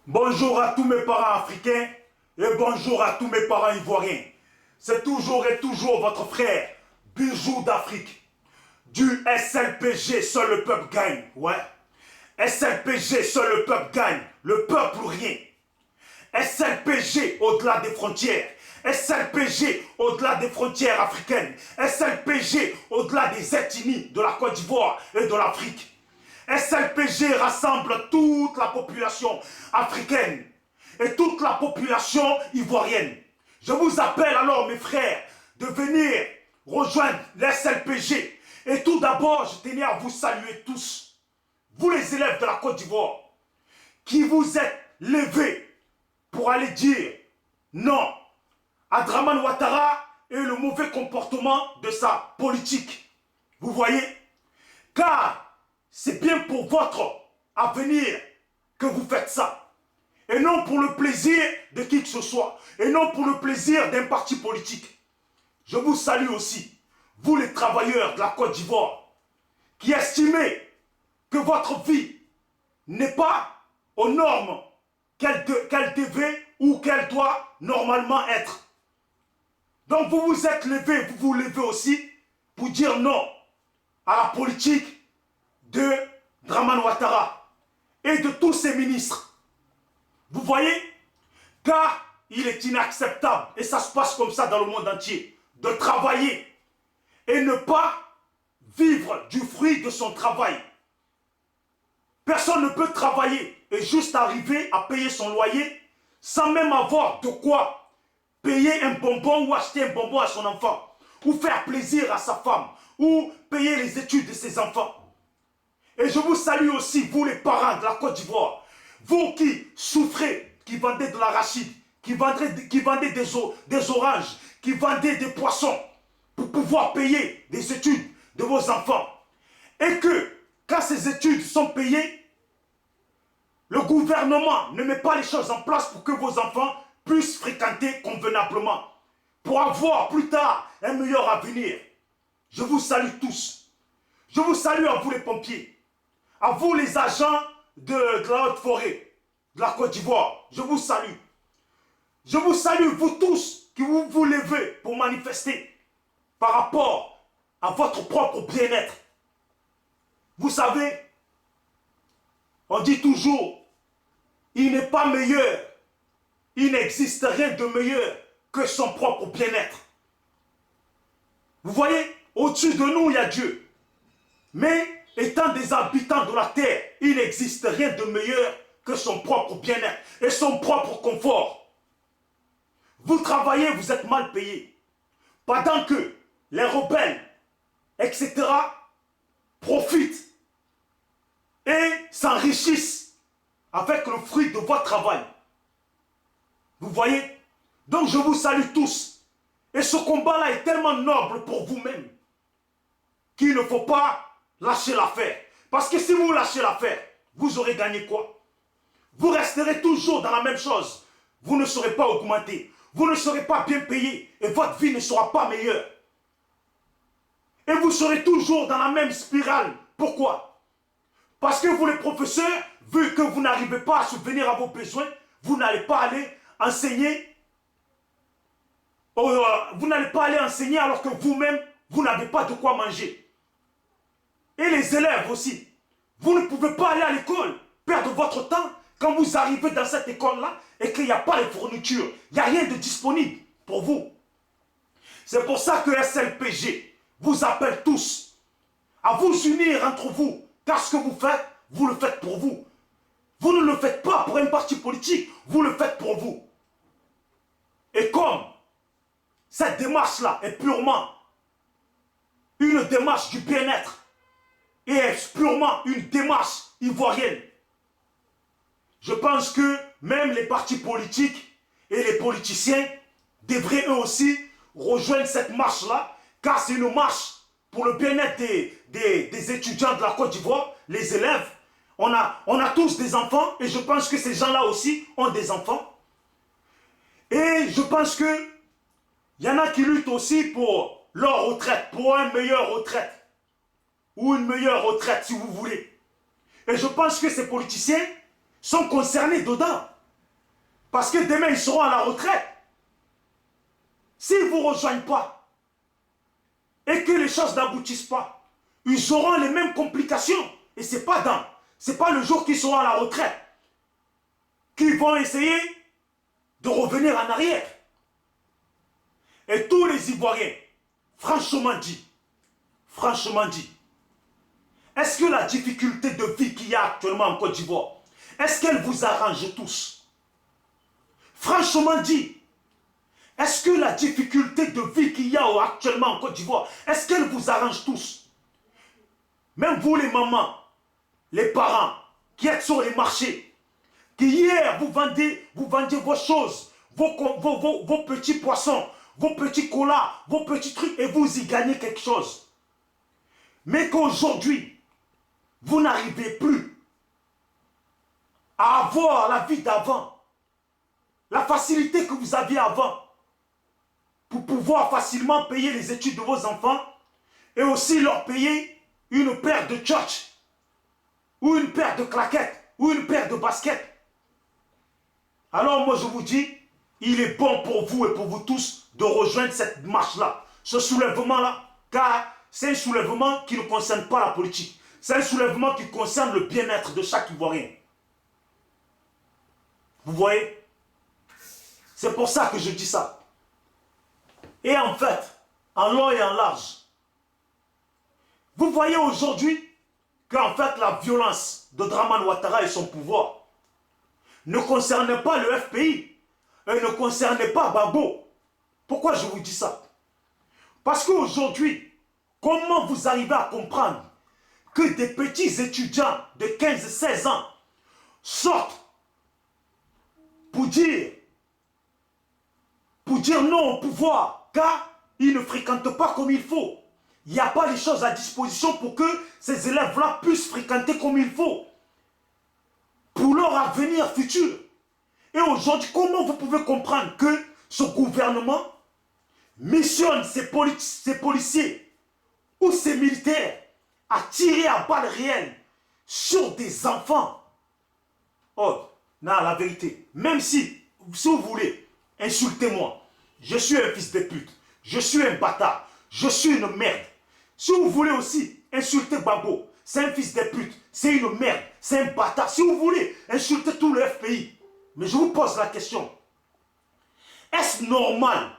Bonjour à tous mes parents africains et bonjour à tous mes parents ivoiriens. C'est toujours et toujours votre frère, Bijou d'Afrique. Du SLPG, seul le peuple gagne. Ouais. SLPG, seul le peuple gagne. Le peuple ou rien. SLPG au-delà des frontières. SLPG au-delà des frontières africaines. SLPG au-delà des ethnies de la Côte d'Ivoire et de l'Afrique. SLPG rassemble toute la population africaine et toute la population ivoirienne. Je vous appelle alors mes frères de venir rejoindre l'SLPG. Et tout d'abord, je tenais à vous saluer tous, vous les élèves de la Côte d'Ivoire, qui vous êtes levés pour aller dire non à Dramane Ouattara et le mauvais comportement de sa politique. Vous voyez? Car c'est bien pour votre avenir que vous faites ça. Et non pour le plaisir de qui que ce soit. Et non pour le plaisir d'un parti politique. Je vous salue aussi, vous les travailleurs de la Côte d'Ivoire, qui estimez que votre vie n'est pas aux normes qu'elle devait ou qu'elle doit normalement être. Donc vous vous êtes levés, vous vous levez aussi pour dire non à la politique de Dramane Ouattara et de tous ses ministres. Vous voyez? Car il est inacceptable, et ça se passe comme ça dans le monde entier, de travailler et ne pas vivre du fruit de son travail. Personne ne peut travailler et juste arriver à payer son loyer sans même avoir de quoi payer un bonbon ou acheter un bonbon à son enfant, ou faire plaisir à sa femme, ou payer les études de ses enfants. Et je vous salue aussi, vous les parents de la Côte d'Ivoire, vous qui souffrez, qui vendez de l'arachide, qui vendez des oranges, qui vendez des poissons, pour pouvoir payer les études de vos enfants. Et que, quand ces études sont payées, le gouvernement ne met pas les choses en place pour que vos enfants puissent fréquenter convenablement, pour avoir plus tard un meilleur avenir. Je vous salue tous. Je vous salue à vous les pompiers, à vous les agents de la haute forêt, de la Côte d'Ivoire. Je vous salue. Je vous salue, vous tous, qui vous levez pour manifester par rapport à votre propre bien-être. Vous savez, on dit toujours, il n'est pas meilleur, il n'existe rien de meilleur que son propre bien-être. Vous voyez, au-dessus de nous, il y a Dieu. Mais étant des habitants de la terre, il n'existe rien de meilleur que son propre bien-être et son propre confort. Vous travaillez, vous êtes mal payé. Pendant que les rebelles, etc., profitent et s'enrichissent avec le fruit de votre travail. Vous voyez? Donc je vous salue tous. Et ce combat-là est tellement noble pour vous-même qu'il ne faut pas lâcher l'affaire. Parce que si vous lâchez l'affaire, vous aurez gagné quoi? Vous resterez toujours dans la même chose. Vous ne serez pas augmenté. Vous ne serez pas bien payé. Et votre vie ne sera pas meilleure. Et vous serez toujours dans la même spirale. Pourquoi? Parce que vous les professeurs, vu que vous n'arrivez pas à subvenir à vos besoins, vous n'allez pas aller enseigner. Vous n'allez pas aller enseigner alors que vous-même, vous n'avez pas de quoi manger. Et les élèves aussi. Vous ne pouvez pas aller à l'école, perdre votre temps quand vous arrivez dans cette école-là et qu'il n'y a pas de fourniture. Il n'y a rien de disponible pour vous. C'est pour ça que SLPG vous appelle tous à vous unir entre vous. Car ce que vous le faites pour vous. Vous ne le faites pas pour un parti politique, vous le faites pour vous. Et comme cette démarche-là est purement une démarche du bien-être et est purement une démarche ivoirienne, je pense que même les partis politiques et les politiciens devraient eux aussi rejoindre cette marche-là, car c'est une marche pour le bien-être des étudiants de la Côte d'Ivoire, les élèves. On a tous des enfants et je pense que ces gens-là aussi ont des enfants. Et je pense qu'il y en a qui luttent aussi pour leur retraite, pour une meilleure retraite. Ou une meilleure retraite si vous voulez. Et je pense que ces politiciens sont concernés dedans. Parce que demain, ils seront à la retraite. S'ils ne vous rejoignent pas et que les choses n'aboutissent pas, ils auront les mêmes complications. Et ce n'est pas le jour qu'ils seront à la retraite qu'ils vont essayer de revenir en arrière. Et tous les Ivoiriens, franchement dit, est-ce que la difficulté de vie qu'il y a actuellement en Côte d'Ivoire, est-ce qu'elle vous arrange tous? Franchement dit, est-ce que la difficulté de vie qu'il y a actuellement en Côte d'Ivoire, est-ce qu'elle vous arrange tous? Même vous les mamans, les parents qui êtes sur les marchés, qui hier vous vendiez vos choses, vos petits poissons, vos petits colas, vos petits trucs et vous y gagnez quelque chose. Mais qu'aujourd'hui, vous n'arrivez plus à avoir la vie d'avant, la facilité que vous aviez avant, pour pouvoir facilement payer les études de vos enfants et aussi leur payer une paire de tchotch, ou une paire de claquettes, ou une paire de baskets. Alors moi je vous dis, il est bon pour vous et pour vous tous de rejoindre cette marche-là, ce soulèvement-là, car c'est un soulèvement qui ne concerne pas la politique. C'est un soulèvement qui concerne le bien-être de chaque Ivoirien. Vous voyez? C'est pour ça que je dis ça. Et en fait, en long et en large, vous voyez aujourd'hui qu'en fait la violence de Dramane Ouattara et son pouvoir ne concernait pas le FPI et ne concernait pas Gbagbo. Pourquoi je vous dis ça? Parce qu'aujourd'hui, comment vous arrivez à comprendre que des petits étudiants de 15-16 ans sortent pour dire non au pouvoir, car ils ne fréquentent pas comme il faut. Il n'y a pas les choses à disposition pour que ces élèves-là puissent fréquenter comme il faut, pour leur avenir futur. Et aujourd'hui, comment vous pouvez comprendre que ce gouvernement missionne ses policiers ou ses militaires à tirer à balles réelles sur des enfants? Oh, non, la vérité, même si vous voulez, insultez-moi. Je suis un fils de pute. Je suis un bâtard. Je suis une merde. Si vous voulez aussi insulter Gbagbo, c'est un fils de pute. C'est une merde. C'est un bâtard. Si vous voulez insulter tout le FPI. Mais je vous pose la question. Est-ce normal,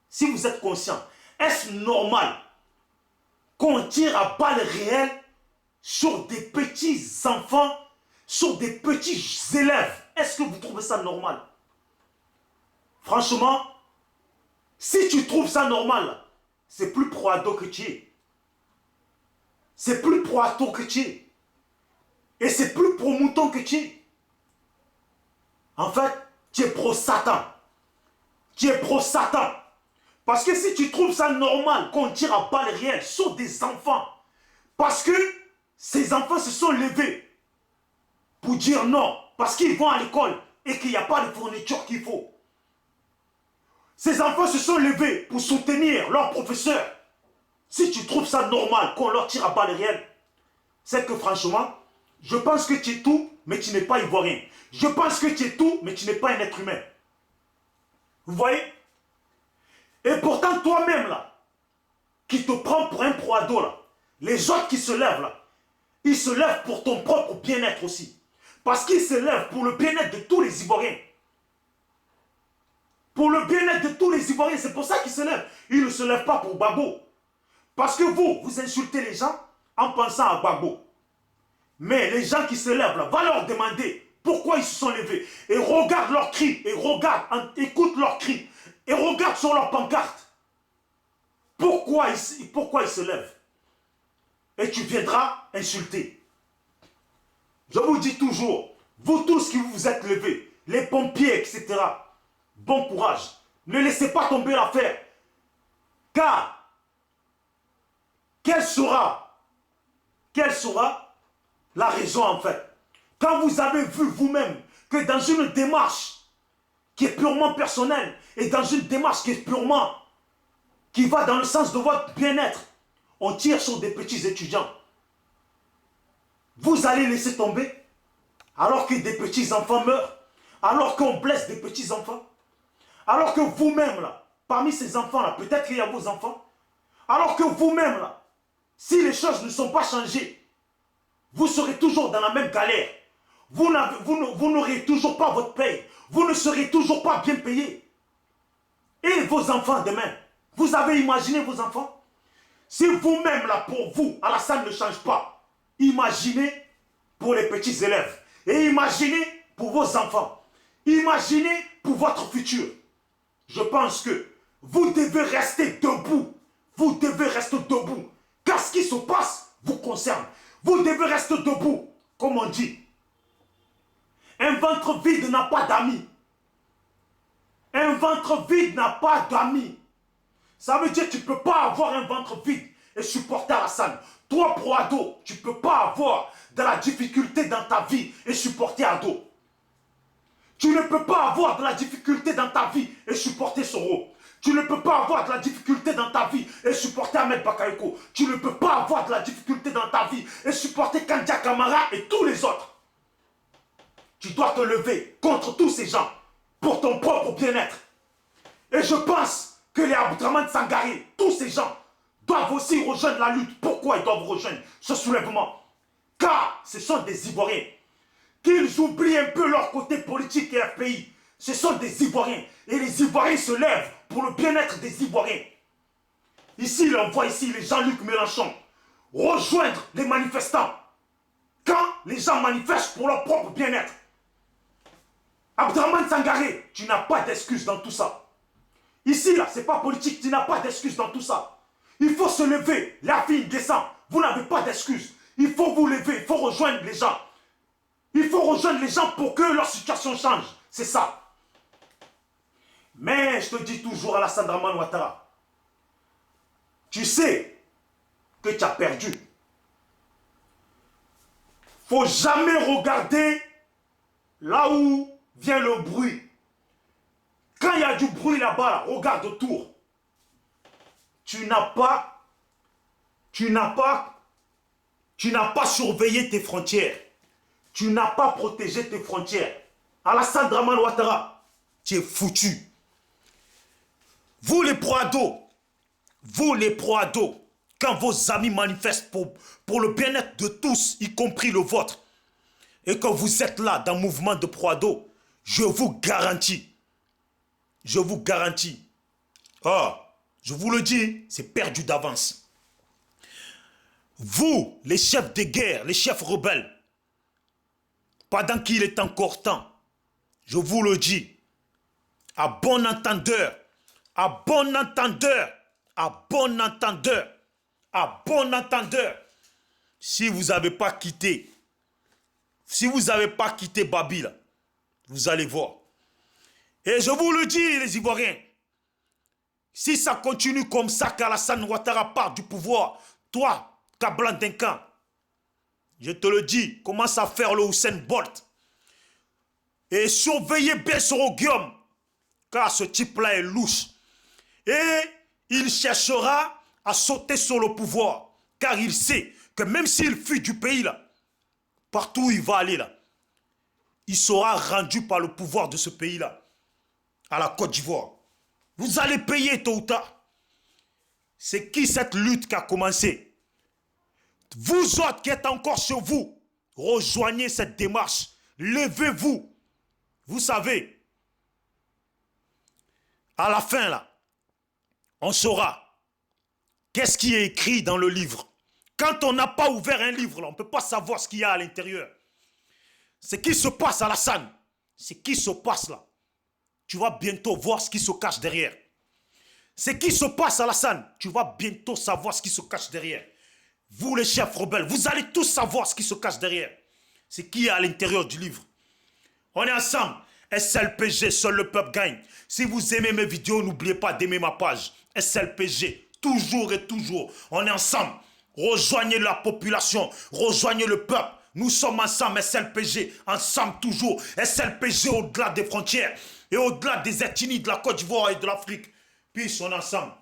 si vous êtes conscient, est-ce normal qu'on tire à balles réelles sur des petits enfants, sur des petits élèves? Est-ce que vous trouvez ça normal? Franchement, si tu trouves ça normal, c'est plus pro-ado que tu es. C'est plus pro-ado que tu es. Et c'est plus pro-mouton que tu es. En fait, tu es pro-Satan. Tu es pro-Satan. Parce que si tu trouves ça normal qu'on tire à balles réelles sur des enfants, parce que ces enfants se sont levés pour dire non, parce qu'ils vont à l'école et qu'il n'y a pas de fourniture qu'il faut. Ces enfants se sont levés pour soutenir leurs professeurs. Si tu trouves ça normal qu'on leur tire à balles réelles, c'est que franchement, je pense que tu es tout, mais tu n'es pas ivoirien. Je pense que tu es tout, mais tu n'es pas un être humain. Vous voyez? Et pourtant, toi-même, là, qui te prends pour un pro-ado, là, les autres qui se lèvent, là, ils se lèvent pour ton propre bien-être aussi. Parce qu'ils se lèvent pour le bien-être de tous les Ivoiriens. Pour le bien-être de tous les Ivoiriens, c'est pour ça qu'ils se lèvent. Ils ne se lèvent pas pour Gbagbo. Parce que vous insultez les gens en pensant à Gbagbo. Mais les gens qui se lèvent là, va leur demander pourquoi ils se sont levés. Et regarde leurs cris, et écoute leurs cris, et regarde sur leur pancarte. Pourquoi ils se lèvent. Et tu viendras insulter. Je vous dis toujours, vous tous qui vous êtes levés, les pompiers, etc., bon courage. Ne laissez pas tomber l'affaire. Car, quelle sera la raison en fait? Quand vous avez vu vous-même que dans une démarche qui est purement personnelle et dans une démarche qui va dans le sens de votre bien-être, on tire sur des petits étudiants. Vous allez laisser tomber alors que des petits enfants meurent, Alors qu'on blesse des petits-enfants. Alors que vous-même, là, parmi ces enfants-là, peut-être qu'il y a vos enfants. Alors que vous-même, là, si les choses ne sont pas changées, vous serez toujours dans la même galère. Vous n'aurez toujours pas votre paye. Vous ne serez toujours pas bien payé. Et vos enfants demain, vous avez imaginé vos enfants? Si vous-même, là, pour vous, Alassane ne change pas, imaginez pour les petits élèves. Et imaginez pour vos enfants. Imaginez pour votre futur. Je pense que vous devez rester debout. Vous devez rester debout. Car ce qui se passe vous concerne. Vous devez rester debout. Comme on dit. Un ventre vide n'a pas d'amis. Un ventre vide n'a pas d'amis. Ça veut dire que tu ne peux pas avoir un ventre vide et supporter Alassane. Toi, pro ado, tu ne peux pas avoir de la difficulté dans ta vie et supporter ado. Tu ne peux pas avoir de la difficulté dans ta vie et supporter Soro. Tu ne peux pas avoir de la difficulté dans ta vie et supporter Ahmed Bakayoko. Tu ne peux pas avoir de la difficulté dans ta vie et supporter Kandia Kamara et tous les autres. Tu dois te lever contre tous ces gens pour ton propre bien-être. Et je pense que les Abdraman Sangaré, tous ces gens, doivent aussi rejoindre la lutte. Pourquoi ils doivent rejoindre ce soulèvement? Car ce sont des Ivoiriens. Qu'ils oublient un peu leur côté politique et FPI. Ce sont des Ivoiriens. Et les Ivoiriens se lèvent pour le bien-être des Ivoiriens. Ici, on voit ici les Jean-Luc Mélenchon rejoindre les manifestants. Quand les gens manifestent pour leur propre bien-être. Abdraman Sangaré, tu n'as pas d'excuse dans tout ça. Ici, là, c'est pas politique, tu n'as pas d'excuse dans tout ça. Il faut se lever, la fille descend, vous n'avez pas d'excuse. Il faut vous lever, il faut rejoindre les gens. Il faut rejoindre les gens pour que leur situation change. C'est ça. Mais je te dis toujours, Alassane Dramane Ouattara, tu sais que tu as perdu. Faut jamais regarder là où vient le bruit. Quand il y a du bruit là-bas, regarde autour. Tu n'as pas surveillé tes frontières. Tu n'as pas protégé tes frontières. Alassane Dramane Ouattara, tu es foutu. Vous les pro-ados, quand vos amis manifestent pour le bien-être de tous, y compris le vôtre, et que vous êtes là dans le mouvement de pro-ados, je vous garantis, je vous le dis, c'est perdu d'avance. Vous, les chefs de guerre, les chefs rebelles, pendant qu'il est encore temps, je vous le dis, à bon entendeur, si vous n'avez pas quitté, Babi, là, vous allez voir. Et je vous le dis, les Ivoiriens, si ça continue comme ça, qu'Alassane Ouattara part du pouvoir, toi, Kablan Denkan, je te le dis, commence à faire le Usain Bolt. Et surveillez bien Soro Guillaume, car ce type-là est louche. Et il cherchera à sauter sur le pouvoir, car il sait que même s'il fuit du pays, là, partout où il va aller, là, il sera rendu par le pouvoir de ce pays-là, à la Côte d'Ivoire. Vous allez payer tôt ou tard. C'est qui cette lutte qui a commencé? Vous autres qui êtes encore chez vous, rejoignez cette démarche. Levez-vous. Vous savez, à la fin, là, on saura qu'est-ce qui est écrit dans le livre. Quand on n'a pas ouvert un livre, là, on ne peut pas savoir ce qu'il y a à l'intérieur. Ce qui se passe à Alassane, ce qui se passe là, tu vas bientôt voir ce qui se cache derrière. Ce qui se passe à Alassane, tu vas bientôt savoir ce qui se cache derrière. Vous les chefs rebelles, vous allez tous savoir ce qui se cache derrière. Ce qui est à l'intérieur du livre. On est ensemble. SLPG, seul le peuple gagne. Si vous aimez mes vidéos, n'oubliez pas d'aimer ma page. SLPG, toujours et toujours. On est ensemble. Rejoignez la population, rejoignez le peuple. Nous sommes ensemble, SLPG, ensemble toujours. SLPG au-delà des frontières et au-delà des ethnies de la Côte d'Ivoire et de l'Afrique. Puis on est ensemble.